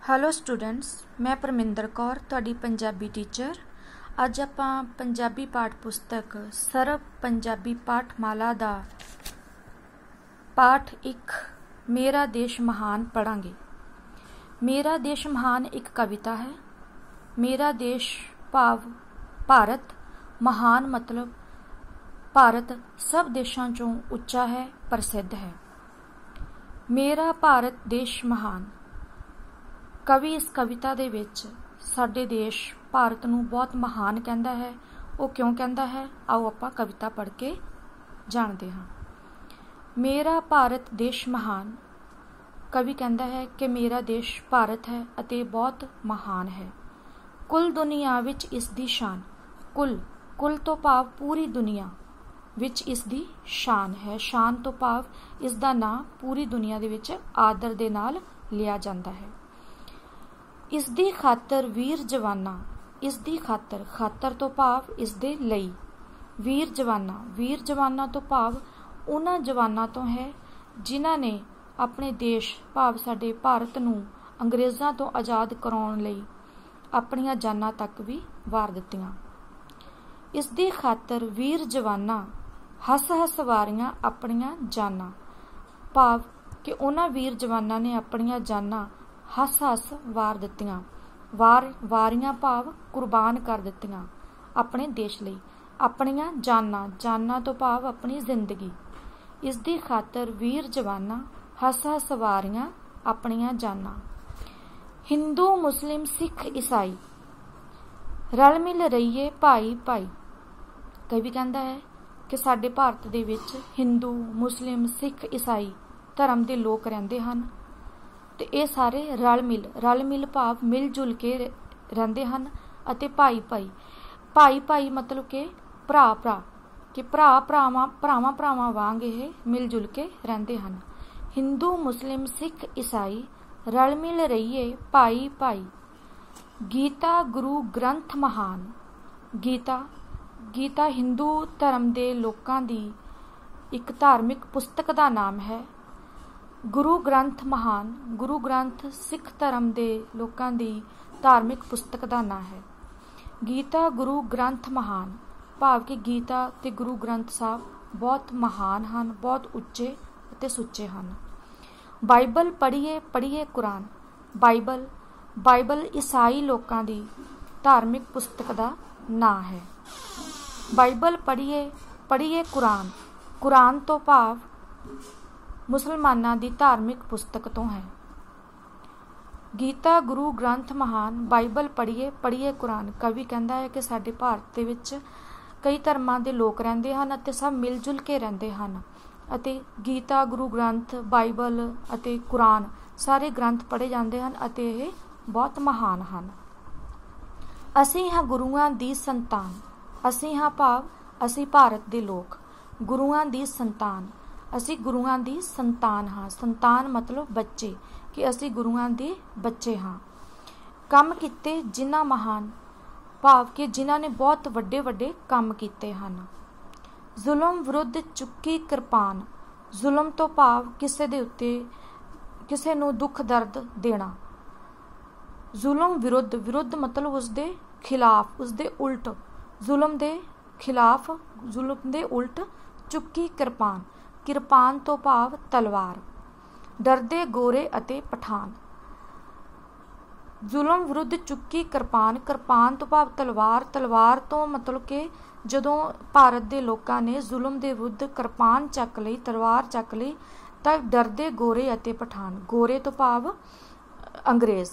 Hello students, ਮੈਂ ਪਰਮਿੰਦਰ ਕੌਰ, ਤੁਹਾਡੀ Punjabi teacher. ਅੱਜ ਆਪਾਂ ਪੰਜਾਬੀ ਪਾਠ ਪੁਸਤਕ ਸਰਵ ਪੰਜਾਬੀ ਪਾਠਮਾਲਾ ਦਾ ਪਾਠ 1 ਮੇਰਾ ਦੇਸ਼ ਮਹਾਨ ਪੜ੍ਹਾਂਗੇ। ਮੇਰਾ ਦੇਸ਼ ਮਹਾਨ ਇੱਕ ਕਵਿਤਾ ਹੈ। ਮੇਰਾ ਦੇਸ਼ ਭਾਵ ਭਾਰਤ, ਮਹਾਨ ਮਤਲਬ ਭਾਰਤ ਸਭ ਦੇਸ਼ਾਂ 'ਚੋਂ ਉੱਚਾ ਹੈ, ਪ੍ਰਸਿੱਧ ਹੈ। ਮੇਰਾ ਭਾਰਤ ਦੇਸ਼ ਮਹਾਨ। ਕਵੀ ਇਸ ਕਵਿਤਾ ਦੇ ਵਿੱਚ ਸਾਡੇ ਦੇਸ਼ ਭਾਰਤ ਨੂੰ ਬਹੁਤ ਮਹਾਨ ਕਹਿੰਦਾ ਹੈ। ਉਹ ਕਿਉਂ ਕਹਿੰਦਾ ਹੈ, ਆਓ ਆਪਾਂ ਕਵਿਤਾ ਪੜ੍ਹ ਕੇ ਜਾਣਦੇ ਹਾਂ। ਮੇਰਾ ਭਾਰਤ ਦੇਸ਼ ਮਹਾਨ। ਕਵੀ ਕਹਿੰਦਾ ਹੈ ਕਿ ਮੇਰਾ ਦੇਸ਼ ਭਾਰਤ ਹੈ ਅਤੇ ਬਹੁਤ ਮਹਾਨ ਹੈ। ਕੁੱਲ ਦੁਨੀਆ ਵਿੱਚ ਇਸ ਦੀ ਸ਼ਾਨ। ਕੁੱਲ ਤੋਂ ਭਾਵ ਪੂਰੀ ਦੁਨੀਆ ਵਿੱਚ ਇਸ ਦੀ ਸ਼ਾਨ ਹੈ। ਸ਼ਾਨ ਤੋਂ ਭਾਵ ਇਸ ਦਾ ਨਾਂ ਪੂਰੀ ਦੁਨੀਆ ਦੇ ਵਿੱਚ ਆਦਰ ਦੇ ਨਾਲ ਲਿਆ ਜਾਂਦਾ ਹੈ। ਇਸ ਦੀ ਖਾਤਰ ਵੀਰ ਜਵਾਨਾਂ। ਇਸ ਦੀ ਖਾਤਰ ਤੋਂ ਭਾਵ ਇਸ ਦੇ ਲਈ। ਵੀਰ ਜਵਾਨਾਂ ਤੋਂ ਭਾਵ ਉਹਨਾਂ ਜਵਾਨਾਂ ਤੋਂ ਹੈ ਜਿਨ੍ਹਾਂ ਨੇ ਆਪਣੇ ਦੇਸ਼ ਭਾਵ ਸਾਡੇ ਭਾਰਤ ਨੂੰ ਅੰਗਰੇਜ਼ਾਂ ਤੋਂ ਆਜ਼ਾਦ ਕਰਾਉਣ ਲਈ ਆਪਣੀਆਂ ਜਾਨਾਂ ਤੱਕ ਵੀ ਵਾਰ ਦਿੱਤੀਆਂ। ਇਸ ਦੀ ਖਾਤਰ ਵੀਰ ਜਵਾਨਾਂ ਹੱਸ ਵਾਰੀਆਂ ਆਪਣੀਆਂ ਜਾਨਾਂ, ਭਾਵ ਕਿ ਉਹਨਾਂ ਵੀਰ ਜਵਾਨਾਂ ਨੇ ਆਪਣੀਆਂ ਜਾਨਾਂ ਹੱਸ ਵਾਰ ਦਿੱਤੀਆਂ। ਵਾਰੀਆਂ ਭਾਵ ਕੁਰਬਾਨ ਕਰ ਦਿੱਤੀਆਂ ਆਪਣੇ ਦੇਸ਼ ਲਈ। ਆਪਣੀਆਂ ਜਾਨਾਂ ਤੋਂ ਭਾਵ ਆਪਣੀ ਜ਼ਿੰਦਗੀ। ਇਸ ਦੀ ਖਾਤਰ ਵੀਰ ਜਵਾਨਾਂ ਹੱਸ ਵਾਰੀਆਂ ਆਪਣੀਆਂ ਜਾਨਾਂ। ਹਿੰਦੂ ਮੁਸਲਿਮ ਸਿੱਖ ਈਸਾਈ ਰਲ ਮਿਲ ਰਹੀਏ ਭਾਈ। ਕਵੀ ਕਹਿੰਦਾ ਹੈ ਕਿ ਸਾਡੇ ਭਾਰਤ ਦੇ ਵਿੱਚ ਹਿੰਦੂ ਮੁਸਲਿਮ ਸਿੱਖ ਈਸਾਈ ਧਰਮ ਦੇ ਲੋਕ ਰਹਿੰਦੇ ਹਨ ਤੇ ਇਹ ਸਾਰੇ ਰਲ ਮਿਲ ਭਾਵ ਮਿਲ ਜੁਲ ਕੇ ਰਹਿੰਦੇ ਹਨ। ਅਤੇ ਭਾਈ ਮਤਲਬ ਕਿ ਭਰਾ ਕਿ ਭਰਾਵਾਂ ਵਾਂਗ ਇਹ ਮਿਲ ਜੁਲ ਕੇ ਰਹਿੰਦੇ ਹਨ। ਹਿੰਦੂ ਮੁਸਲਿਮ ਸਿੱਖ ਈਸਾਈ ਰਲ ਮਿਲ ਰਹੀਏ ਭਾਈ। ਗੀਤਾ ਗੁਰੂ ਗ੍ਰੰਥ ਮਹਾਨ। ਗੀਤਾ ਹਿੰਦੂ ਧਰਮ ਦੇ ਲੋਕਾਂ ਦੀ ਇੱਕ ਧਾਰਮਿਕ ਪੁਸਤਕ ਦਾ ਨਾਮ ਹੈ। ਗੁਰੂ ਗ੍ਰੰਥ ਮਹਾਨ। ਗੁਰੂ ਗ੍ਰੰਥ ਸਿੱਖ ਧਰਮ ਦੇ ਲੋਕਾਂ ਦੀ ਧਾਰਮਿਕ ਪੁਸਤਕ ਦਾ ਨਾਂ ਹੈ। ਗੀਤਾ ਗੁਰੂ ਗ੍ਰੰਥ ਮਹਾਨ ਭਾਵ ਕਿ ਗੀਤਾ ਤੇ ਗੁਰੂ ਗ੍ਰੰਥ ਸਾਹਿਬ ਬਹੁਤ ਮਹਾਨ ਹਨ, ਬਹੁਤ ਉੱਚੇ ਅਤੇ ਸੁੱਚੇ ਹਨ। ਬਾਈਬਲ ਪੜ੍ਹੀਏ ਕੁਰਾਨ। ਬਾਈਬਲ ਈਸਾਈ ਲੋਕਾਂ ਦੀ ਧਾਰਮਿਕ ਪੁਸਤਕ ਦਾ ਨਾਂ ਹੈ। ਬਾਈਬਲ ਪੜ੍ਹੀਏ ਕੁਰਾਨ ਤੋਂ ਭਾਵ ਮੁਸਲਮਾਨਾਂ ਦੀ ਧਾਰਮਿਕ ਪੁਸਤਕ ਤੋਂ ਹੈ। ਗੀਤਾ ਗੁਰੂ ਗ੍ਰੰਥ ਮਹਾਨ, ਬਾਈਬਲ ਪੜ੍ਹੀਏ ਕੁਰਾਨ। ਕਵੀ ਕਹਿੰਦਾ ਹੈ ਕਿ ਸਾਡੇ ਭਾਰਤ ਦੇ ਵਿੱਚ ਕਈ ਧਰਮਾਂ ਦੇ ਲੋਕ ਰਹਿੰਦੇ ਹਨ ਅਤੇ ਸਭ ਮਿਲ ਜੁਲ ਕੇ ਰਹਿੰਦੇ ਹਨ ਅਤੇ ਗੀਤਾ ਗੁਰੂ ਗ੍ਰੰਥ ਬਾਈਬਲ ਅਤੇ ਕੁਰਾਨ ਸਾਰੇ ਗ੍ਰੰਥ ਪੜ੍ਹੇ ਜਾਂਦੇ ਹਨ ਅਤੇ ਇਹ ਬਹੁਤ ਮਹਾਨ ਹਨ। ਅਸੀਂ ਹਾਂ ਗੁਰੂਆਂ ਦੀ ਸੰਤਾਨ। ਅਸੀਂ ਹਾਂ ਭਾਵ ਅਸੀਂ ਭਾਰਤ ਦੇ ਲੋਕ। ਗੁਰੂਆਂ ਦੀ ਸੰਤਾਨ, ਅਸੀਂ ਗੁਰੂਆਂ ਦੀ ਸੰਤਾਨ ਹਾਂ। ਸੰਤਾਨ ਮਤਲਬ ਬੱਚੇ, ਕਿ ਅਸੀਂ ਗੁਰੂਆਂ ਦੇ ਬੱਚੇ ਹਾਂ। ਕੰਮ ਕੀਤੇ ਜਿਨ੍ਹਾਂ ਮਹਾਨ ਭਾਵ ਕਿ ਜਿਨ੍ਹਾਂ ਨੇ ਬਹੁਤ ਵੱਡੇ ਕੰਮ ਕੀਤੇ ਹਨ। ਜ਼ੁਲਮ ਵਿਰੁੱਧ ਚੁੱਕੀ ਕਿਰਪਾਨ। ਜ਼ੁਲਮ ਤੋਂ ਭਾਵ ਕਿਸੇ ਦੇ ਉੱਤੇ ਕਿਸੇ ਨੂੰ ਦੁੱਖ ਦਰਦ ਦੇਣਾ। ਜ਼ੁਲਮ ਵਿਰੁੱਧ ਮਤਲਬ ਉਸਦੇ ਖਿਲਾਫ, ਉਸਦੇ ਉਲਟ। ਜ਼ੁਲਮ ਦੇ ਖਿਲਾਫ, ਜ਼ੁਲਮ ਦੇ ਉਲਟ ਚੁੱਕੀ ਕਿਰਪਾਨ ਤੋਂ ਭਾਵ ਤਲਵਾਰ। ਡਰਦੇ ਗੋਰੇ ਅਤੇ ਪਠਾਨ। ਜ਼ੁਲਮ ਵਿਰੁੱਧ ਚੁੱਕੀ ਕਿਰਪਾਨ ਤੋਂ ਭਾਵ ਤਲਵਾਰ ਤੋਂ ਮਤਲਬ ਕਿ ਜਦੋਂ ਭਾਰਤ ਦੇ ਲੋਕਾਂ ਨੇ ਜ਼ੁਲਮ ਦੇ ਵਿਰੁੱਧ ਕਿਰਪਾਨ ਚੱਕ ਲਈ, ਤਲਵਾਰ ਚੱਕ ਲਈ, ਤਾਂ ਡਰਦੇ ਗੋਰੇ ਅਤੇ ਪਠਾਨ। ਗੋਰੇ ਤੋਂ ਭਾਵ ਅੰਗਰੇਜ਼।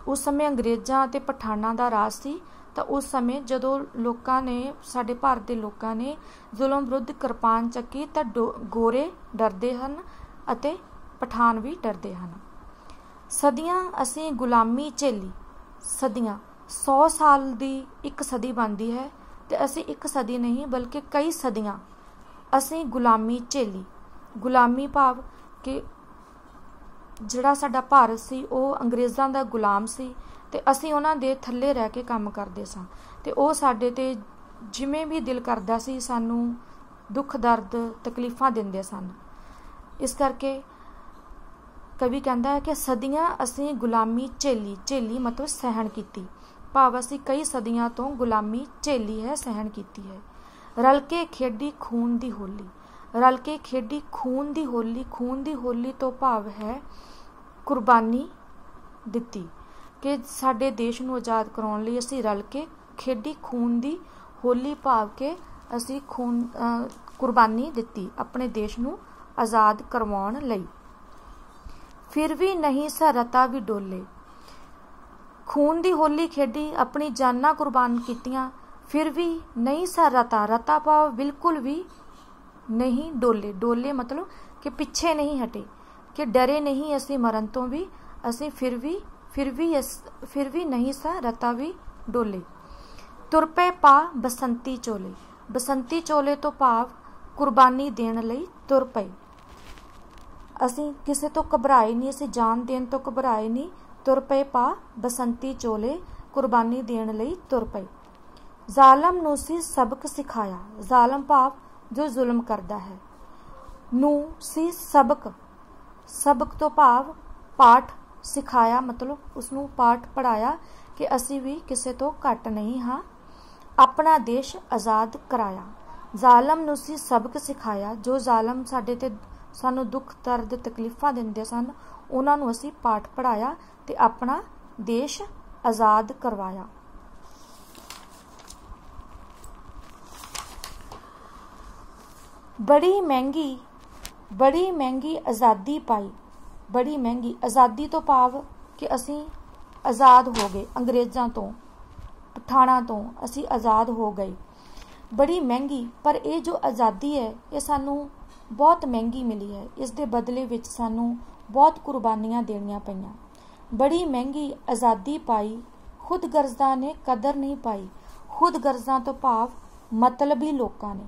ਉਸ ਸਮੇਂ ਅੰਗਰੇਜ਼ਾਂ ਅਤੇ ਪਠਾਨਾਂ ਦਾ ਰਾਜ ਸੀ। ਤਾਂ ਉਸ ਸਮੇਂ ਜਦੋਂ ਲੋਕਾਂ ਨੇ, ਸਾਡੇ ਭਾਰਤ ਦੇ ਲੋਕਾਂ ਨੇ ਜ਼ੁਲਮ ਵਿਰੁੱਧ ਕਿਰਪਾਨ ਚੱਕੀ ਤਾਂ ਗੋਰੇ ਡਰਦੇ ਹਨ ਅਤੇ ਪਠਾਨ ਵੀ ਡਰਦੇ ਹਨ। ਸਦੀਆਂ ਅਸੀਂ ਗੁਲਾਮੀ ਝੇਲੀ। ਸਦੀਆਂ 100 ਸਾਲ ਦੀ ਇੱਕ ਸਦੀ ਬਣਦੀ ਹੈ ਤੇ ਅਸੀਂ ਇੱਕ ਸਦੀ ਨਹੀਂ ਬਲਕਿ ਕਈ ਸਦੀਆਂ ਅਸੀਂ ਗੁਲਾਮੀ ਝੇਲੀ। ਗੁਲਾਮੀ ਭਾਵ ਕਿ ਜਿਹੜਾ ਸਾਡਾ ਭਾਰਤ ਸੀ ਉਹ ਅੰਗਰੇਜ਼ਾਂ ਦਾ ਗੁਲਾਮ ਸੀ ਤੇ ਅਸੀਂ ਉਹਨਾਂ ਦੇ ਥੱਲੇ ਰਹਿ ਕੇ ਕੰਮ ਕਰਦੇ ਸਾਂ ਤੇ ਉਹ ਸਾਡੇ ਤੇ ਜਿਵੇਂ ਵੀ ਦਿਲ ਕਰਦਾ ਸੀ ਸਾਨੂੰ ਦੁੱਖ ਦਰਦ ਤਕਲੀਫਾਂ ਦਿੰਦੇ ਸਨ। ਇਸ ਕਰਕੇ कवि कहता है कि सदियां असीं गुलामी झेली, झेली मतलब सहन कीती, भाव असीं कई सदियां तो गुलामी झेली है, सहन कीती है। रल के खेडी खून दी होली, रल के खेडी खून दी होली, खून दी होली तो भाव है कुर्बानी दिती कि साडे देश नूं आज़ाद कराउण लई असीं रल के खेडी खून दी होली, भाव के असीं खून कुर्बानी दिती अपने देश नूं आज़ाद करवाउण लई। फिर भी नहीं सा रता भी डोले, खून दी होली खेडी, अपनी जाना कुर्बान कीतियां, फिर भी नहीं सा रता, रता भाव बिल्कुल भी नहीं डोले, डोले मतलब कि पिछे नहीं हटे, कि डरे नहीं असीं मरण तो भी, असीं फिर भी नहीं सा रता भी डोले। तुर पे पा बसंती चोले, बसंती चोले तो भाव कुर्बानी देण लई तुर पए, असीं किसे तो घबराए नहीं, असीं जान देण तो घबराए नहीं, तुर पे पा बसंती चोले, कुर्बानी देण लई तुर पए। जालम नूं सी सबक सिखाया, जालम भाव जो जुल्म करदा है, नूं सी सबक, सबक तो भाव पाठ, सिखाया मतलब उसनूं पाठ पढ़ाया कि असीं भी किसे तो घट नहीं हाँ, अपना देश आज़ाद कराया। जालम नूं सी सबक सिखाया, जो जालम साडे ते सानू दुख दर्द तकलीफां दिंदे सन, उन्हां नूं असीं पाठ पढ़ाया ते अपना देश आज़ाद करवाया। बड़ी महंगी आज़ादी पाई, बड़ी महंगी आज़ादी तो भाव कि असीं आज़ाद हो गए अंग्रेज़ां तो, पठाणां तो असीं आज़ाद हो गए। बड़ी महंगी, पर ये जो आज़ादी है ये सानू बहुत महंगी मिली है, इस दे बदले विच सानू बहुत कुर्बानियां देनियां पईयां। बड़ी महंगी आज़ादी पाई, खुद गर्ज़ां ने कदर नहीं पाई, खुद गर्ज़ां तो भाव मतलबी लोकां ने,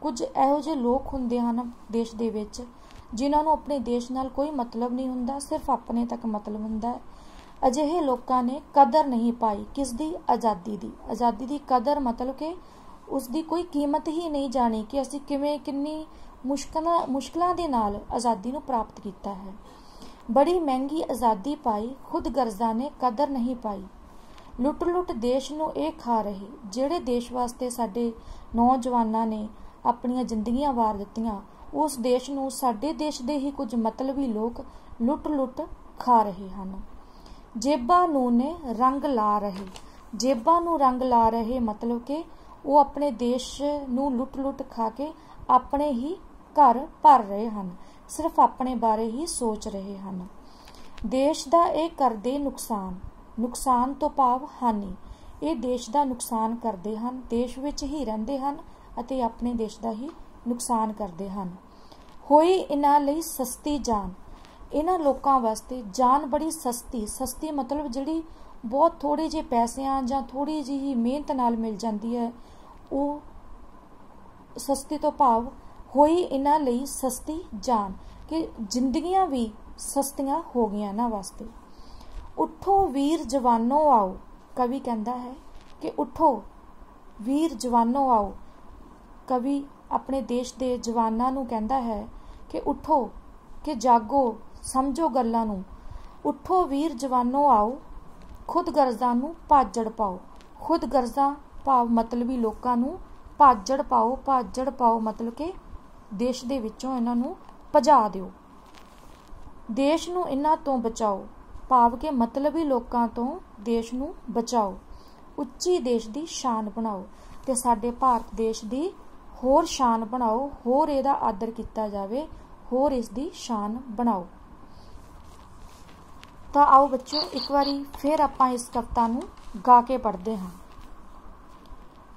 कुछ इहो ਜਿਹੇ लोग हुंदे हन देश दे विच जिन्हां नूं अपने देश नाल कोई मतलब नहीं हुंदा, सिर्फ अपने तक मतलब हुंदा है। अजिहे लोकां ने कदर नहीं पाई, किस दी? आज़ादी दी। आज़ादी दी कदर मतलब कि उसकी कोई कीमत ही नहीं जानी कि असीं किवें किन्नी मुश्किलां दे नाल आज़ादी नूं प्राप्त कीता है। बड़ी महंगी आज़ादी पाई, खुद गर्ज़ां ने कदर नहीं पाई, लुट लुट देश नूं ये खा रहे, जिहड़े देश वास्ते साडे नौजवानां ने अपनियां जिंदगियां वार दित्तियां, उस देश नूं साडे देश दे ही कुछ मतलबी लोग लुट लुट खा रहे हन। जेबां नूं ने रंग ला रहे, जेबां नूं रंग ला रहे मतलब कि वो अपने देश नूं लुट लुट खा के अपने ही घर भर रहे हैं, सिर्फ अपने बारे ही सोच रहे हैं। देश दा ये करदे नुकसान, नुकसान तो भाव हानि, ये देश दा नुकसान करते हैं, देश विच ही रहंदे हैं अते अपने देश दा ही नुकसान करते हैं। होई इन्हां लई सस्ती जान, इन्हां लोकां वास्ते जान बड़ी सस्ती, सस्ती मतलब जिहड़ी बहुत थोड़े जे पैसिਆਂ ਜਾਂ थोड़ी जी मेहनत नाल मिल जाती है, वो सस्ती तो भाव होई इन्हां लई सस्ती जान कि जिंदगियां भी सस्तियां हो गईयां इन्हां वास्ते। उठो वीर जवानों आओ, कवि कहता है कि उठो वीर जवानों आओ, कवि अपने देश के जवानों नूं कहता है कि उठो, कि जागो, समझो गल्लां नूं। उठो वीर जवानों आओ, खुद गर्ज़ां नूं भाजड़ पाओ, खुद गर्ज़ां भाव मतलबी लोकां नूं भाजड़ पाओ, भाजड़ पाओ मतलब कि देश दे विचों इन्हां नूं भजा दिओ, देश नूं इन्हां तों बचाओ, भाव के मतलबी लोकां तों देश नूं बचाओ, उच्ची देश दी शान बनाओ ते साडे भारत देश दी होर शान बनाओ, होर इहदा आदर किया जावे, होर इसदी शान बनाओ। तो आओ बच्चों एक बारी फिर आपां इस कविता नूं गा के पढ़ते हाँ।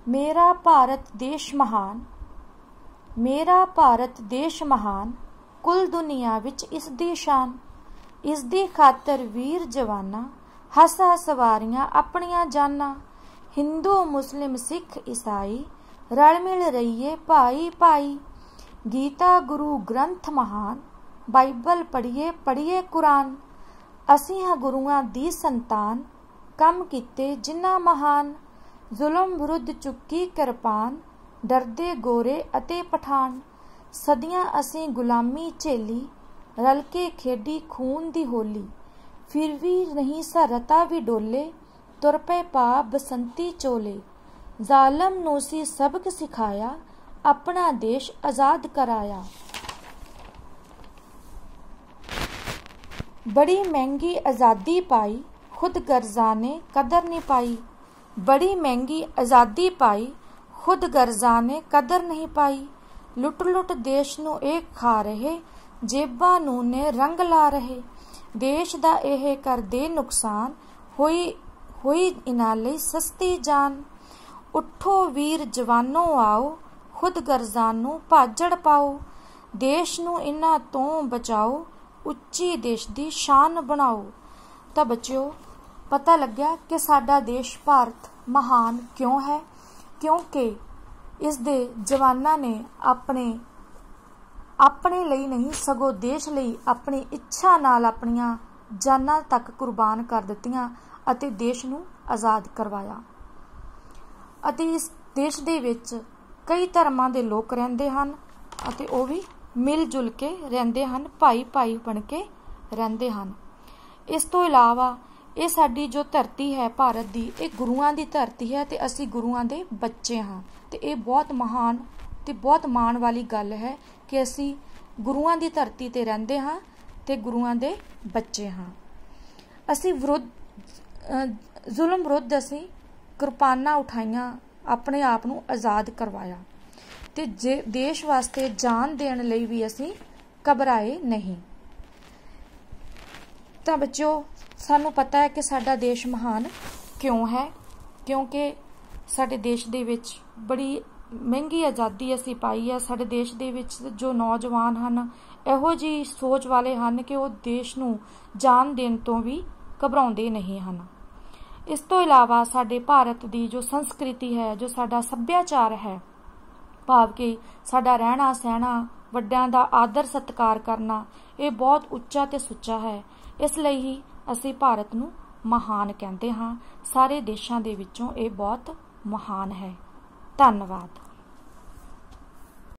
मेरा भारत देश महान, मेरा भारत देश महान, कुल दुनिया विच इस दी शान, इस दी खातर वीर जवाना हस हस वारियां अपनियां जाना, हिंदू मुस्लिम सिख ईसाई रल मिल रहीए भाई भाई, गीता गुरु ग्रंथ महान, बाइबल पढ़िए पढ़िए कुरान, असीं हां गुरुआं दी संतान, कम कीते जिन्हां महान, जुल्म विरुद्ध चुक्की किरपान, डरदे गोरे अते पठान, सदियां असीं गुलामी झेली, रल के खेडी खून दी होली, फिर भी नहीं सा रता भी डोले, तुर पे पा बसंती चोले। जालम नू सी सबक सिखाया, अपना देश आजाद कराया। बड़ी महंगी आज़ादी पाई, खुद गर्जा ने कदर नहीं पाई। बड़ी महंगी आज़ादी पाई, खुद गर्जा ने कदर नहीं पाई। लुट लुट देश नू एक खा रहे, जेबां नू ने रंग ला रहे। देश दा एह कर दे नुकसान, होई इन्हां लई सस्ती जान। उठो वीर जवानों आओ, खुद गर्जा नू भाजड़ पाओ। देश नू इन्हां तों बचाओ, उच्ची देश दी शान बनाओ। तां बच्चों पता लग्या कि साडा देश भारत महान क्यों है, क्योंकि इस दे जवानां ने अपने ਲਈ नहीं सगों देश ਲਈ अपनी इच्छा नाल अपनियां जानां तक कुर्बान कर दित्तियां ਅਤੇ देश ਨੂੰ आज़ाद करवाया। ਅਤੇ इस देश ਦੇ ਵਿੱਚ कई ਧਰਮਾਂ ਦੇ ਲੋਕ ਰਹਿੰਦੇ ਹਨ ਅਤੇ ਉਹ ਵੀ ਮਿਲ ਜੁਲ ਕੇ ਰਹਿੰਦੇ ਹਨ, ਭਾਈ ਭਾਈ ਬਣ ਕੇ ਰਹਿੰਦੇ ਹਨ। ਇਸ ਤੋਂ ਇਲਾਵਾ ਇਹ ਸਾਡੀ ਜੋ ਧਰਤੀ ਹੈ ਭਾਰਤ ਦੀ, ਇਹ ਗੁਰੂਆਂ ਦੀ ਧਰਤੀ ਹੈ ਤੇ ਅਸੀਂ ਗੁਰੂਆਂ ਦੇ ਬੱਚੇ ਹਾਂ। ਤੇ ਇਹ ਬਹੁਤ ਮਹਾਨ ਤੇ ਬਹੁਤ ਮਾਣ ਵਾਲੀ ਗੱਲ ਹੈ ਕਿ ਅਸੀਂ ਗੁਰੂਆਂ ਦੀ ਧਰਤੀ ਤੇ ਰਹਿੰਦੇ ਹਾਂ ਤੇ ਗੁਰੂਆਂ ਦੇ ਬੱਚੇ ਹਾਂ। ਅਸੀਂ ਜ਼ੁਲਮ ਵਿਰੁੱਧ ਅਸੀਂ ਕਿਰਪਾਨਾਂ ਉਠਾਈਆਂ, ਆਪਣੇ ਆਪ ਨੂੰ ਆਜ਼ਾਦ ਕਰਵਾਇਆ ਤੇ ਦੇਸ਼ ਵਾਸਤੇ ਜਾਨ ਦੇਣ ਲਈ ਵੀ ਅਸੀਂ ਘਬਰਾਏ ਨਹੀਂ। ਤਾਂ ਬੱਚਿਓ ਸਾਨੂੰ ਪਤਾ ਹੈ ਕਿ ਸਾਡਾ ਦੇਸ਼ ਮਹਾਨ ਕਿਉਂ ਹੈ, ਕਿਉਂਕਿ ਸਾਡੇ ਦੇਸ਼ ਦੇ ਵਿੱਚ ਬੜੀ ਮਹਿੰਗੀ ਆਜ਼ਾਦੀ ਅਸੀਂ ਪਾਈ ਹੈ। ਸਾਡੇ ਦੇਸ਼ ਦੇ ਵਿੱਚ ਜੋ ਨੌਜਵਾਨ ਹਨ ਇਹੋ ਜਿਹੀ ਸੋਚ ਵਾਲੇ ਹਨ ਕਿ ਉਹ ਦੇਸ਼ ਨੂੰ ਜਾਨ ਦੇਣ ਤੋਂ ਵੀ ਘਬਰਾਉਂਦੇ ਨਹੀਂ ਹਨ। ਇਸ ਤੋਂ ਇਲਾਵਾ ਸਾਡੇ ਭਾਰਤ ਦੀ ਜੋ ਸੰਸਕ੍ਰਿਤੀ ਹੈ, ਜੋ ਸਾਡਾ ਸੱਭਿਆਚਾਰ ਹੈ, ਭਾਵ ਕਿ ਸਾਡਾ ਰਹਿਣਾ ਸਹਿਣਾ, ਵੱਡਿਆਂ ਦਾ ਆਦਰ ਸਤਿਕਾਰ ਕਰਨਾ, ਇਹ ਬਹੁਤ ਉੱਚਾ ਤੇ ਸੁੱਚਾ ਹੈ। ਇਸ ਲਈ ਹੀ ਅਸੀਂ ਭਾਰਤ ਨੂੰ ਮਹਾਨ ਕਹਿੰਦੇ ਹਾਂ। ਸਾਰੇ ਦੇਸ਼ਾਂ ਦੇ ਵਿੱਚੋਂ ਇਹ ਬਹੁਤ ਮਹਾਨ ਹੈ। ਧੰਨਵਾਦ।